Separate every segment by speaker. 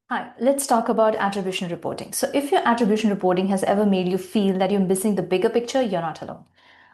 Speaker 1: Hi, let's talk about attribution reporting. So, if your attribution reporting has ever made you feel that you're missing the bigger picture, you're not alone.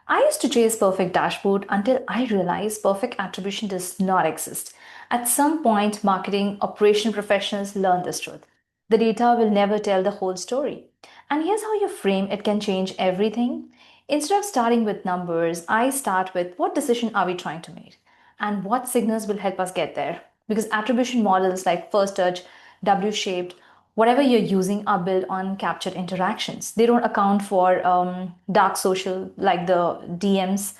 Speaker 1: I used to chase perfect dashboard until I realized perfect attribution does not exist. At some point, marketing operation professionals learn this truth. The data will never tell the whole story. And here's how you frame it can change everything. Instead of starting with numbers, I start with what decision are we trying to make and what signals will help us get there. Because attribution models like first touch, W shaped, whatever you're using are built on captured interactions. They don't account for dark social like the DMs,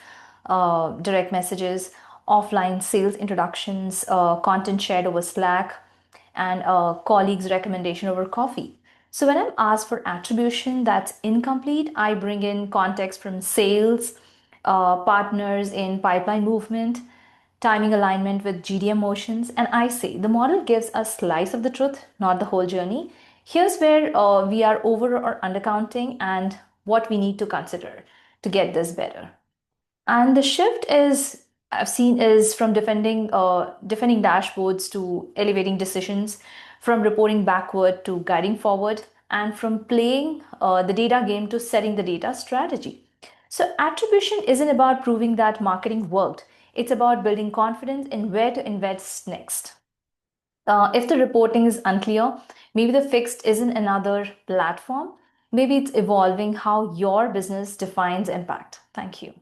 Speaker 1: direct messages, offline sales introductions, content shared over Slack, and colleagues' recommendation over coffee. So when I'm asked for attribution that's incomplete, I bring in context from sales, partners in pipeline movement, timing alignment with GDM motions, and I say the model gives a slice of the truth, not the whole journey. Here's where we are over or undercounting and what we need to consider to get this better. And the shift is I've seen is from defending dashboards to elevating decisions, from reporting backward to guiding forward, and from playing the data game to setting the data strategy. So attribution isn't about proving that marketing worked. It's about building confidence in where to invest next. If the reporting is unclear, maybe the fix isn't another platform. Maybe it's evolving how your business defines impact. Thank you.